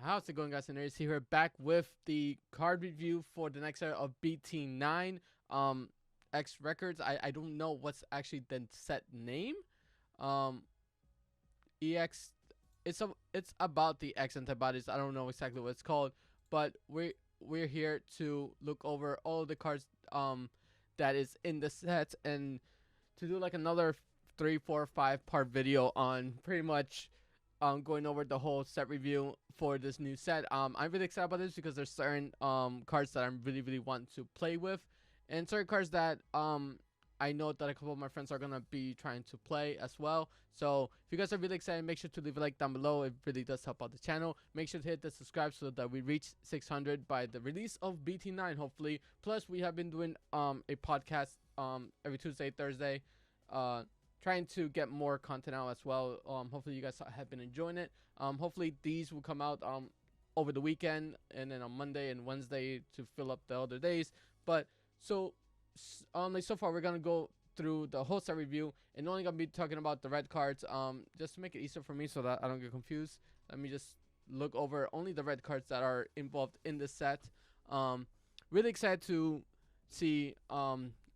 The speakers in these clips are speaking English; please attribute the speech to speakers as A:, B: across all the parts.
A: How's it going, guys? And here back with the card review for the next set of BT9 X Records. I don't know what's actually the set name. Um EX it's about the X antibodies. I don't know exactly what it's called, but we're here to look over all of the cards that is in the set and to do like another 3, 4, 5 part video on pretty much going over the whole set review for this new set. I'm really excited about this because there's certain cards that I really want to play with, and certain cards that I know that a couple of my friends are gonna be trying to play as well. So if you guys are really excited, make sure to leave a like down below. It really does help out the channel. Make sure to hit the subscribe so that we reach 600 by the release of BT9 hopefully. Plus we have been doing a podcast every Tuesday, Thursday, trying to get more content out as well. Hopefully you guys have been enjoying it. Hopefully these will come out over the weekend and then on Monday and Wednesday to fill up the other days. But so far we're gonna go through the whole set review and only gonna be talking about the red cards. Just to make it easier for me so that I don't get confused, let me just look over only the red cards that are involved in this set. Really excited to see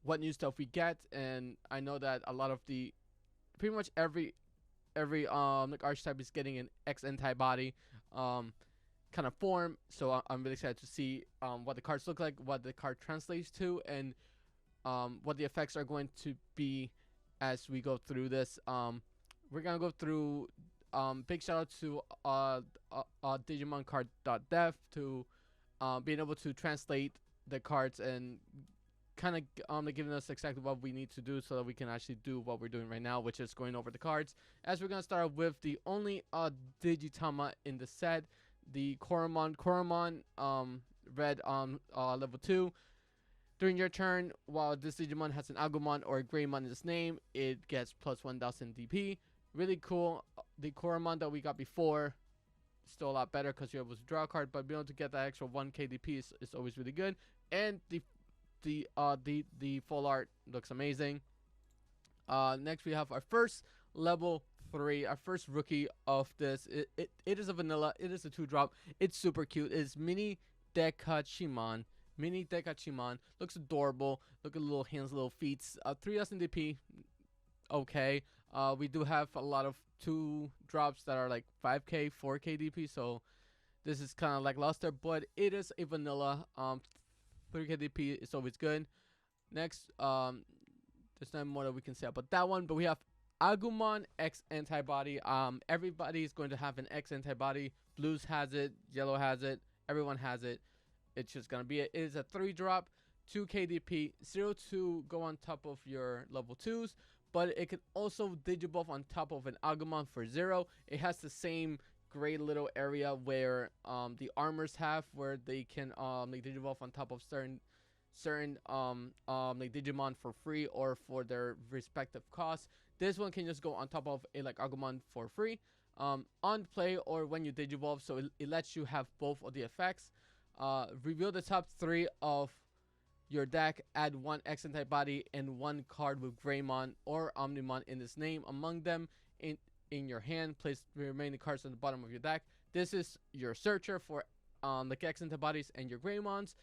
A: what new stuff we get, and I know that a lot of the pretty much every like archetype is getting an X antibody kind of form. So I'm really excited to see what the cards look like, what the card translates to, and what the effects are going to be as we go through this. We're gonna go through big shout out to Digimon card.dev to being able to translate the cards and kind of like giving us exactly what we need to do so that we can actually do what we're doing right now, which is going over the cards. As we're gonna start with the only Digitama in the set, the Koramon Koromon, red on level 2. During your turn, while this Digimon has an Agumon or a Greymon in its name, it gets plus 1000 DP. Really cool. The Koramon that we got before, still a lot better because you're able to draw a card, but being able to get that extra 1k DP is always really good. And the full art looks amazing. Next we have our first level 3, our first rookie of this. It is a vanilla. It is a 2-drop. It's super cute. It's Mini Dekachimon. Mini Dekachimon. Looks adorable. Look at little hands, little feet. 3000 DP. Okay. We do have a lot of 2-drops that are like 5k, 4k DP. So this is kind of like luster, but it is a vanilla. 3k DP is always good. Next, there's not more that we can say about that one, but we have Agumon X antibody. Everybody is going to have an X antibody. Blues has it, yellow has it, everyone has it. It's just gonna be it. It is a 3-drop, 2k DP, 0 to go on top of your level 2s, but it can also digivolve on top of an Agumon for 0. It has the same great little area where the armors have, where they can like digivolve on top of certain like Digimon for free or for their respective costs. This one can just go on top of a like Agumon for free on play or when you digivolve, so it lets you have both of the effects. Reveal the top 3 of your deck, add 1 X antibody and 1 card with Greymon or Omnimon in its name among them in your hand. Place the remaining cards on the bottom of your deck. This is your searcher for like X antibodies and your Greymons.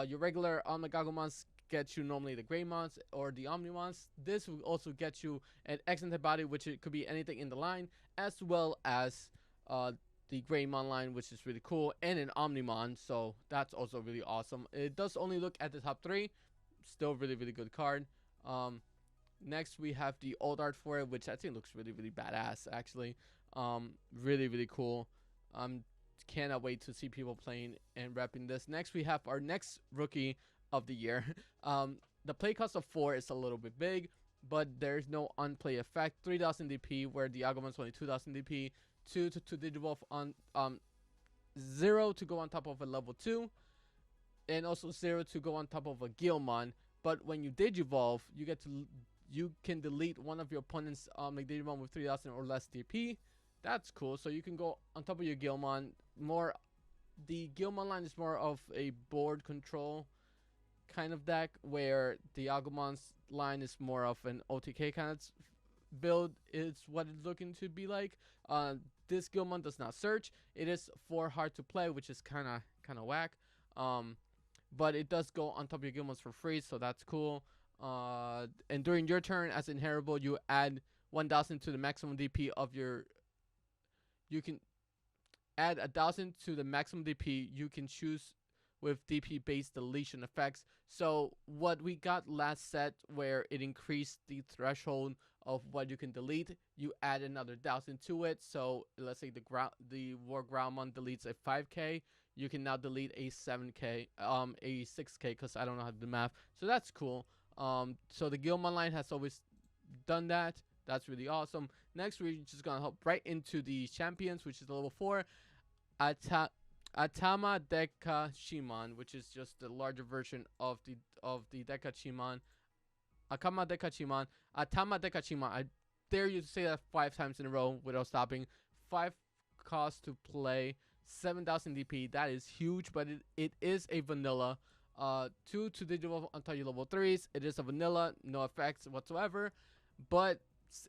A: Your regular like Agumons get you normally the Greymons or the Omnimons. This will also get you an X antibody, which it could be anything in the line, as well as the Greymon line, which is really cool, and an Omnimon, so that's also really awesome. It does only look at the top 3, still really good card. Next we have the old art for it, which I think looks really badass actually. Really cool. Cannot wait to see people playing and repping this. Next we have our next rookie of the year. The play cost of 4 is a little bit big, but there's no unplay effect. 3000 DP where the Agumon's only 2000 DP. 2 to digivolve on 0 to go on top of a level 2, and also 0 to go on top of a Guilmon. But when you digivolve, you can delete one of your opponent's like Digimon with 3000 or less DP. That's cool. So you can go on top of your Guilmon. The Guilmon line is more of a board control kind of deck, where the Agumon's line is more of an OTK kind of build is what it's looking to be like. This Guilmon does not search. It is for hard to play, which is kind of whack. Um, but it does go on top of your Guilmons for free, so that's cool. And during your turn as inheritable, you add 1,000 to the maximum DP of your. You can add 1,000 to the maximum DP you can choose with DP based deletion effects. So what we got last set, where it increased the threshold of what you can delete, you add another 1,000 to it. So let's say the War Greymon deletes a 5k, you can now delete a 7k, a 6k, because I don't know how to do math. So that's cool. So the Guilmon line has always done that. That's really awesome. Next, we're just gonna hop right into the champions, which is the level 4. Atama Deka Shimon, which is just the larger version of the Deka Shimon. Akama Deka Shimon. Atama Deka Shimon. I dare you to say that 5 times in a row without stopping. 5 cost to play, 7,000 DP. That is huge, but it is a vanilla. 2 to digital until you level 3s. It is a vanilla, no effects whatsoever, but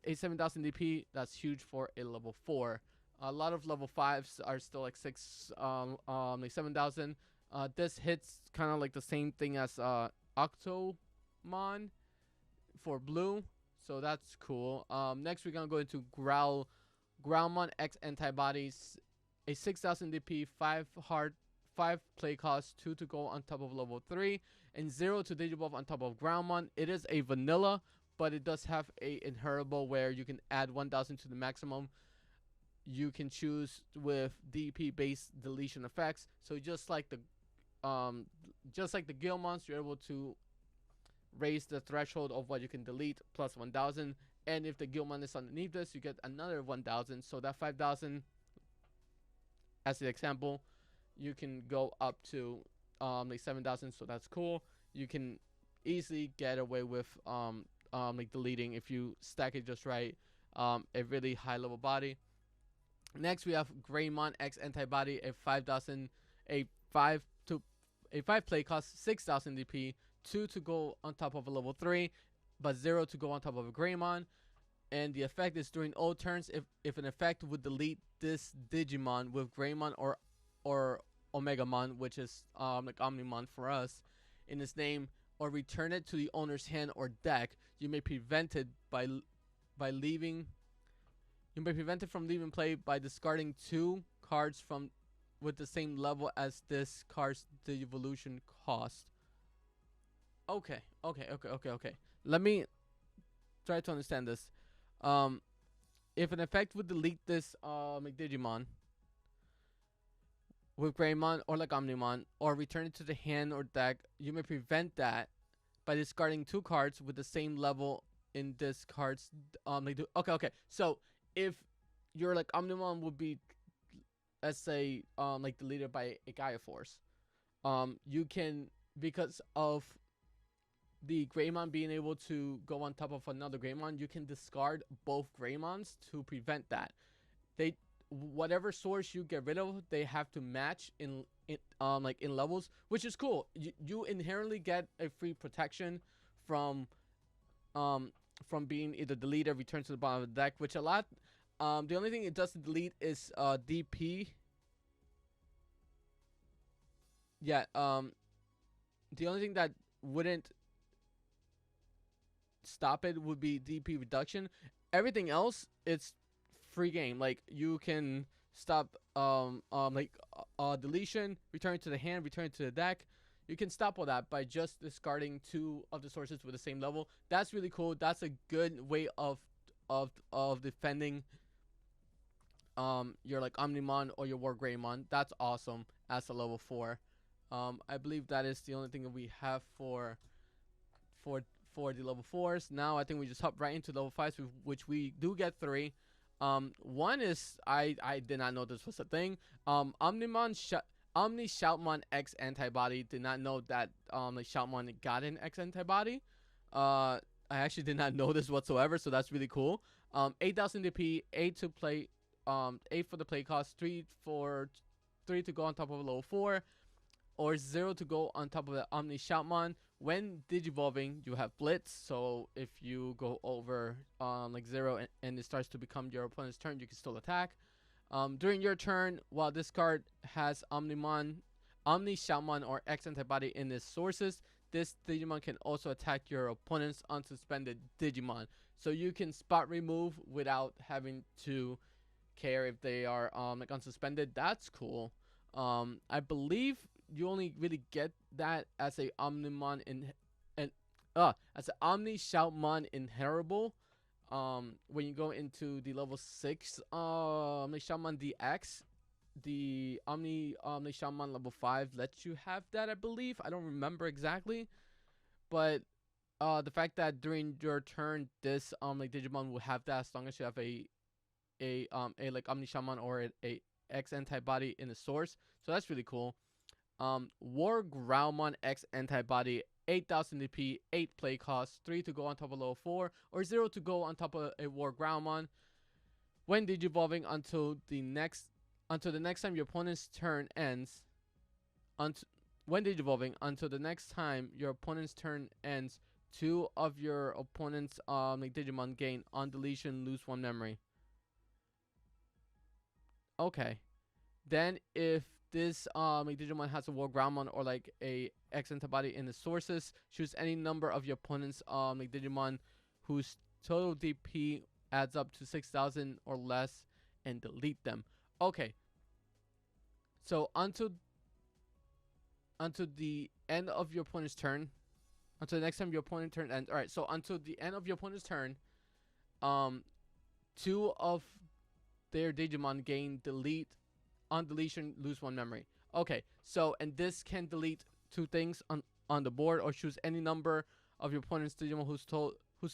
A: a 7,000 DP. That's huge for a level 4. A lot of level 5s are still like 7,000. This hits kind of like the same thing as Octomon for blue, so that's cool. Next we're gonna go into Growlmon X antibodies, a 6,000 DP, 5 hard, 5 play cost, 2 to go on top of level 3, and 0 to digivolve on top of Growlmon. It is a vanilla, but it does have a inheritable where you can add 1,000 to the maximum you can choose with DP based deletion effects. So just like the Guilmons, you're able to raise the threshold of what you can delete plus 1,000, and if the Guilmon is underneath this, you get another 1,000. So that 5,000, as the example, you can go up to like 7,000. So that's cool. You can easily get away with like deleting if you stack it just right. A really high level body. Next, we have Greymon X antibody, a 5,000, a 5 play cost, 6,000 DP, 2 to go on top of a level 3, but 0 to go on top of a Greymon. And the effect is during all turns. If an effect would delete this Digimon with Greymon or Omegamon, which is like Omnimon for us, in its name, or return it to the owner's hand or deck, you may prevent it by leaving. You may prevent it from leaving play by discarding 2 cards from with the same level as this card's devolution cost. Okay. Let me try to understand this. If an effect would delete this Digimon with Greymon or like Omnimon, or return it to the hand or deck, you may prevent that by discarding 2 cards with the same level in this card's okay. So if your like Omnimon would be, let's say, like deleted by a Gaia Force, you can, because of the Greymon being able to go on top of another Greymon, you can discard both Greymons to prevent that. Whatever source you get rid of, they have to match in levels, which is cool. You inherently get a free protection from being either deleted or returned to the bottom of the deck, which a lot. The only thing it does to delete is DP. Yeah. The only thing that wouldn't stop it would be DP reduction. Everything else, it's free game. Like you can stop deletion, return it to the hand, return it to the deck. You can stop all that by just discarding 2 of the sources with the same level. That's really cool. That's a good way of defending your like Omnimon or your War Greymon. That's awesome as a level 4. I believe that is the only thing that we have for the level 4s. Now I think we just hop right into level 5s, which we do get 3. One is I did not know this was a thing. Omni Shoutmon X antibody. Did not know that like Shoutmon got an X antibody. I actually did not know this whatsoever, so that's really cool. 8,000 DP, 8 to play, 8 for the play cost, 3 to go on top of a level 4. or 0 to go on top of the Omni Shoutmon. When Digivolving, you have Blitz, so if you go over like 0 and it starts to become your opponent's turn, you can still attack. During your turn, while this card has Omni Shoutmon, or X Antibody in its sources, this Digimon can also attack your opponent's unsuspended Digimon. So you can spot remove without having to care if they are like unsuspended. That's cool. I believe you only really get that as a Omnimon as an Omni Shoutmon inheritable. When you go into the level 6 Omni Shoutmon DX, the Omni Shoutmon level 5 lets you have that, I believe. I don't remember exactly, but the fact that during your turn this like Digimon will have that as long as you have a like Omni Shaman or a X antibody in the source. So that's really cool. War Greymon X antibody, 8,000 DP, 8 play cost, 3 to go on top of level 4, or 0 to go on top of a War Greymon. When Digivolving until the next time your opponent's turn ends. When Digivolving until the next time your opponent's turn ends, 2 of your opponent's like Digimon gain on deletion, lose 1 memory. Okay. Then if this like Digimon has a War Greymon or like a X antibody in the sources, choose any number of your opponent's like Digimon whose total DP adds up to 6,000 or less and delete them. Okay. So until the end of your opponent's turn, until the next time your opponent's turn ends. All right. So until the end of your opponent's turn, 2 of their Digimon gain delete on deletion, lose 1 memory. Okay, so and this can delete 2 things on the board, or choose any number of your opponent's Digimon whose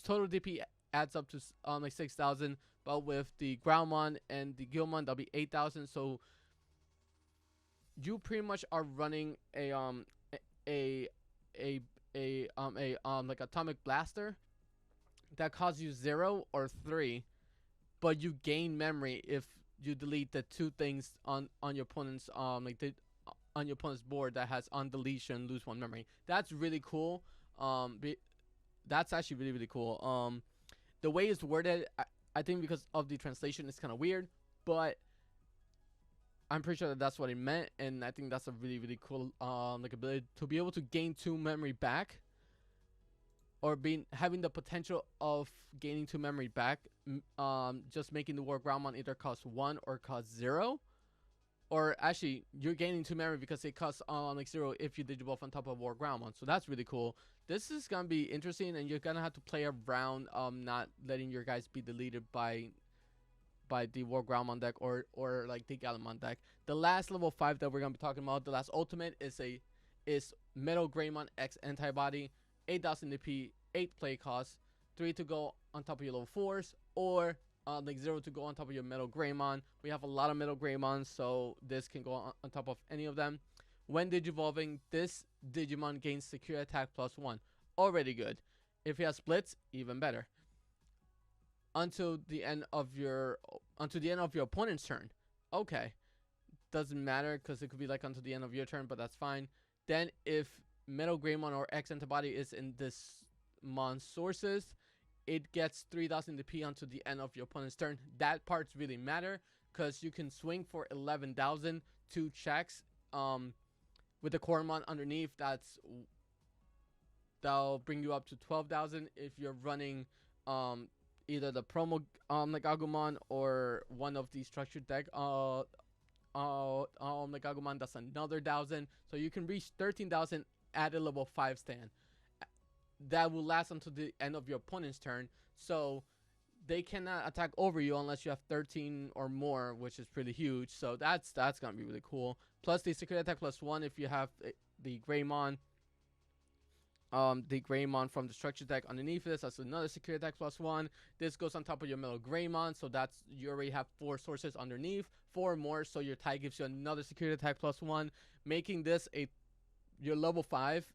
A: total DP adds up to like 6,000. But with the Greymon and the Gilmon, that'll be 8,000. So you pretty much are running a like atomic blaster that costs you 0 or 3, but you gain memory if you delete the 2 things on your opponent's on your opponent's board that has on deletion, lose 1 memory. That's really cool. That's actually really, really cool. The way it's worded, I think because of the translation, it's kind of weird, but I'm pretty sure that that's what it meant, and I think that's a really, really cool like ability to be able to gain 2 memory back, or having the potential of gaining 2 memory back, just making the War Greymon either cost 1 or cost 0, or actually you're gaining 2 memory because it costs like 0 if you Digivolve on top of War Greymon. So that's really cool. This is gonna be interesting, and you're gonna have to play around not letting your guys be deleted by the War Greymon deck or like the Gallimon deck. The last level 5 that we're gonna be talking about, the last ultimate, is Metal Greymon X antibody, 8,000 DP, 8 play cost, 3 to go on top of your level 4s, or like 0 to go on top of your Metal Greymon. We have a lot of Metal Greymon, so this can go on top of any of them. When Digivolving, this Digimon gains secure attack +1. Already good. If he has splits, even better. Until the end of your opponent's turn. Okay. Doesn't matter because it could be like until the end of your turn, but that's fine. Then if Metal Greymon or X antibody is in this mon's sources, it gets 3,000 DP until the end of your opponent's turn. That parts really matter because you can swing for 11,000, 2 checks. With the Koramon underneath, that'll bring you up to 12,000 if you're running either the promo like Agumon or one of the structured deck like Agumon. That's another 1,000, so you can reach 13,000 at a level 5 stand. That will last until the end of your opponent's turn, so they cannot attack over you unless you have 13 or more, which is pretty huge. So that's gonna be really cool. Plus the secret attack +1 if you have the Greymon. The Greymon from the structure deck underneath this, that's another secret attack +1. This goes on top of your Metal Greymon, so that's, you already have 4 sources underneath, 4 more, so your tie gives you another secret attack +1, making this your level 5.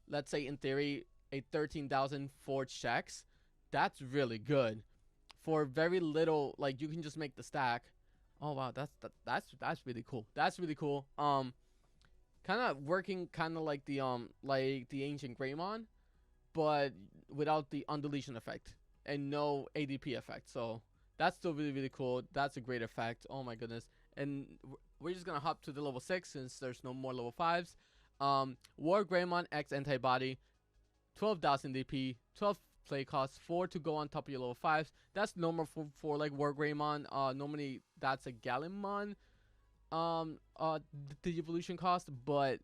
A: Let's say in theory a 13,000 4 checks. That's really good for very little. Like, you can just make the stack. Oh wow, that's really cool. That's really cool. kind of working kind of like the ancient Greymon, but without the undeletion effect and no ADP effect. So that's still really really cool. That's a great effect. Oh my goodness. And we're just gonna hop to the level 6 since there's no more level 5s. War Greymon X Antibody, 12,000 DP, 12 play cost, 4 to go on top of your level 5s. That's normal for like War Greymon. Normally that's a Gallimon the evolution cost, but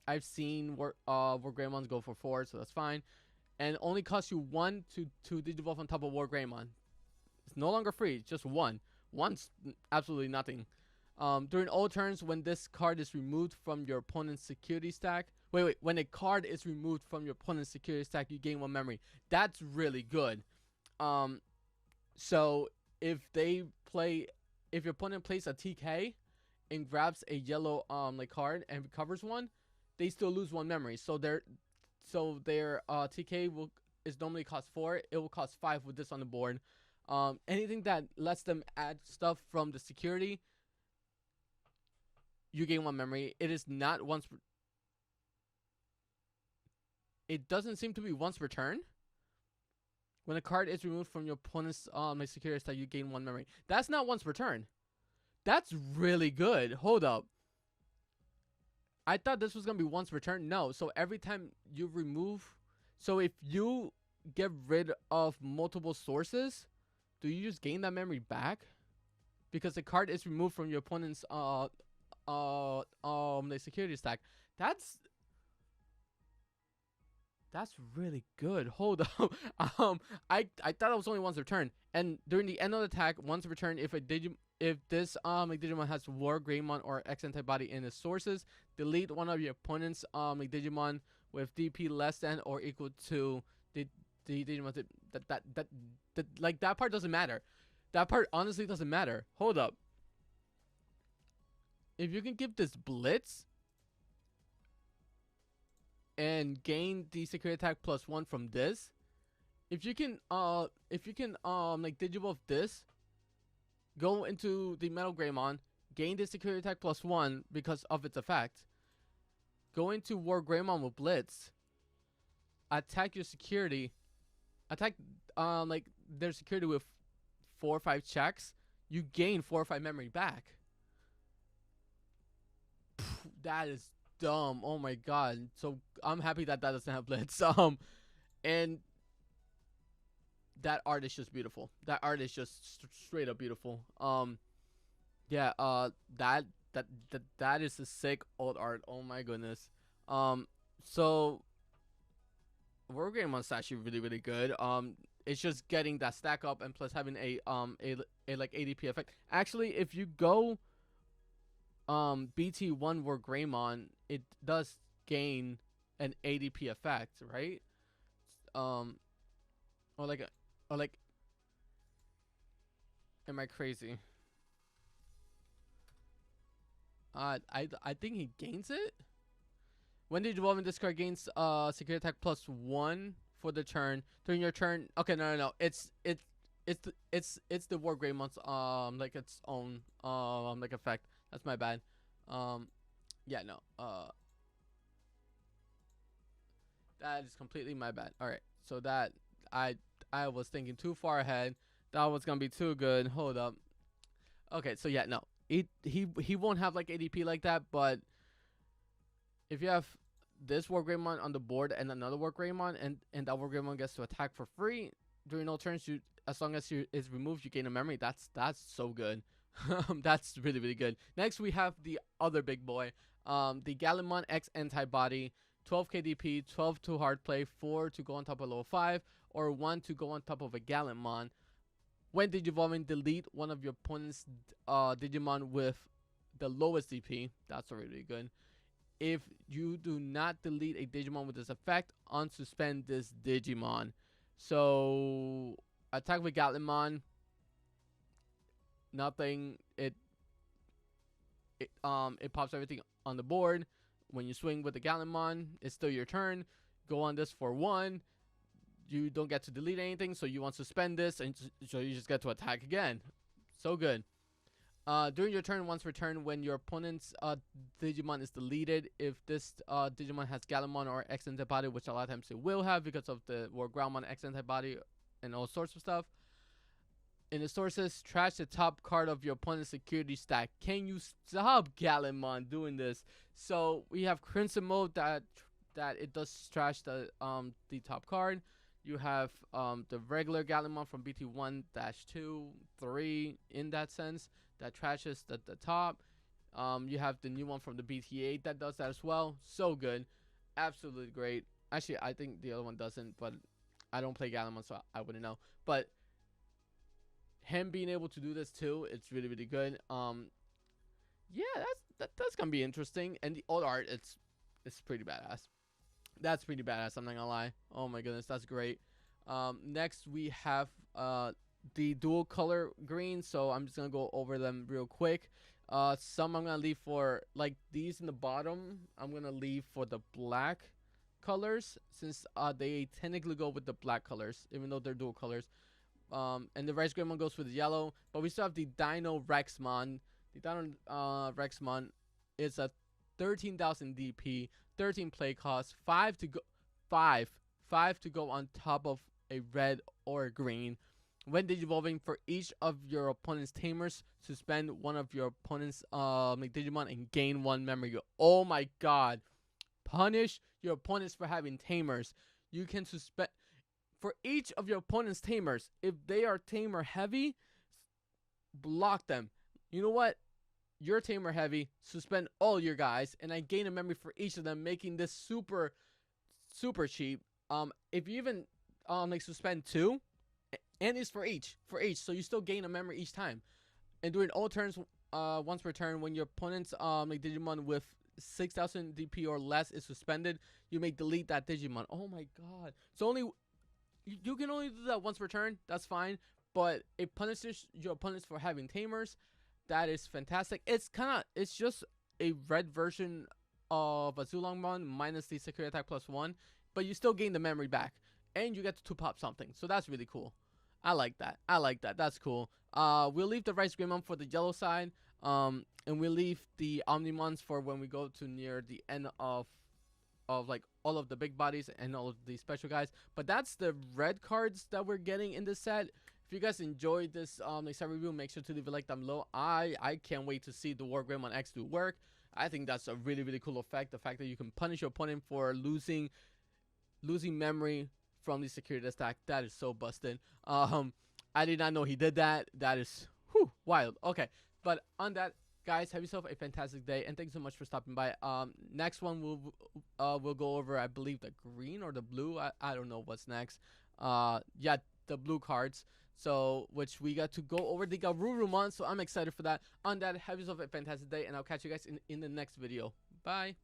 A: I've seen War Greymons go for 4, so that's fine. And only costs you 1 to Digivolve on top of War Greymon. It's no longer free, it's just 1. One's absolutely nothing. During all turns, when this card is removed from your opponent's security stack. Wait. When a card is removed from your opponent's security stack, you gain 1 memory. That's really good. So if your opponent plays a TK and grabs a yellow like card and recovers 1, they still lose 1 memory. So their TK is normally cost 4. It will cost 5 with this on the board. Anything that lets them add stuff from the security, you gain 1 memory. It is not once. It doesn't seem to be once per turn. When a card is removed from your opponent's like security stack, you gain 1 memory. That's not once per turn. That's really good. Hold up. I thought this was gonna be once per turn. No. So every time you remove, so if you get rid of multiple sources, do you just gain that memory back? Because the card is removed from your opponent's the security stack. That's really good. Hold up. I thought it was only once per turn. And during the end of the attack, once per turn, if this like Digimon has War Greymon or X Antibody in its sources, delete one of your opponent's like Digimon with DP less than or equal to the Digimon that like that part doesn't matter. That part honestly doesn't matter. Hold up. If you can give this Blitz and gain the security attack +1 from this, if you can like Digivolve this, go into the Metal Greymon, gain the security attack +1 because of its effect, go into War Greymon with Blitz, attack your security, attack like their security with 4 or 5 checks, you gain 4 or 5 memory back. That is dumb. Oh my god. So I'm happy that doesn't have Blitz. And that art is just beautiful. That art is just straight up beautiful. Yeah. That is a sick old art. Oh my goodness. So War Greymon is actually really really good. It's just getting that stack up and plus having a like ADP effect. Actually, if you go BT1 War Greymon, it does gain an ADP effect, right? Or like am I crazy? I think he gains it. When the development this card gains security attack +1 for the turn during your turn. Okay, no. It's the War Greymon's like its own like effect. That's my bad. Yeah, no. That is completely my bad. All right, so that I was thinking too far ahead. That was gonna be too good. Hold up. Okay, so yeah, no. He won't have like ADP like that, but if you have this War Greymon on the board and another War Greymon, and that War Greymon gets to attack for free during all turns, you as long as is removed, you gain a memory. That's so good. That's really really good. Next we have the other big boy, the Gallimon X Antibody, 12 KDP, 12 to hard play, 4 to go on top of level 5, or 1 to go on top of a Gallimon. When Digivolving, delete one of your opponent's Digimon with the lowest DP. That's already good. If you do not delete a Digimon with this effect, unsuspend this Digimon. So attack with Gallimon. Nothing. It pops everything on the board. When you swing with the Gallimon, it's still your turn. Go on this for 1. You don't get to delete anything, so you want to suspend this, and so you just get to attack again. So good. During your turn, once per turn, when your opponent's Digimon is deleted, if this Digimon has Galamon or X antibody, which a lot of times it will have because of the Greymon X antibody and all sorts of stuff. In the sources, trash the top card of your opponent's security stack. Can you stop Galamon doing this? So we have Crimson mode that it does trash the top card. You have the regular Galamon from BT1-2, 3 in that sense that trashes the top. You have the new one from the BT8 that does that as well. So good, absolutely great. Actually, I think the other one doesn't, but I don't play Galamon, so I wouldn't know. But him being able to do this too, it's really, really good. Yeah, that's gonna be interesting. And the old art, it's pretty badass. That's pretty badass, I'm not gonna lie. Oh my goodness, that's great. Next we have the dual color green, so I'm just gonna go over them real quick. Some I'm gonna leave for, like these in the bottom, I'm gonna leave for the black colors, since they technically go with the black colors, even though they're dual colors. And the Rice Greymon goes with the yellow, but we still have the Dino Rexmon. The Dino Rexmon is a 13,000 DP, 13 play cost, 5 to go on top of a red or a green. When digivolving, for each of your opponent's tamers, suspend one of your opponent's Digimon and gain 1 memory. Oh my god. Punish your opponents for having tamers. You can suspend for each of your opponent's tamers. If they are tamer heavy, block them. You know what? You're tamer heavy, suspend all your guys, and I gain a memory for each of them, making this super cheap. If you even like suspend 2, and it's for each, so you still gain a memory each time. And during all turns, once per turn, when your opponent's like Digimon with 6,000 DP or less is suspended, you may delete that Digimon. Oh my god! So you can only do that once per turn. That's fine, but it punishes your opponents for having tamers. That is fantastic. It's just a red version of a Zulongmon minus the security attack +1, but you still gain the memory back, and you get to pop something. So that's really cool. I like that. That's cool. We'll leave the Rice Greymon for the yellow side, and we'll leave the Omnimons for when we go to near the end of like all of the big bodies and all of the special guys. But that's the red cards that we're getting in this set. If you guys enjoyed this set review, make sure to leave a like down below. I can't wait to see the War Greymon X do work. I think that's a really, really cool effect. The fact that you can punish your opponent for losing memory from the security stack. That is so busted. I did not know he did that. That is wild. Okay, but on that, guys, have yourself a fantastic day, and thanks so much for stopping by. Next one we'll go over, I believe, the green or the blue. I don't know what's next. Yeah, the blue cards. So, which we got to go over the Garurumon, so I'm excited for that. On that, have yourself a fantastic day, and I'll catch you guys in the next video. Bye.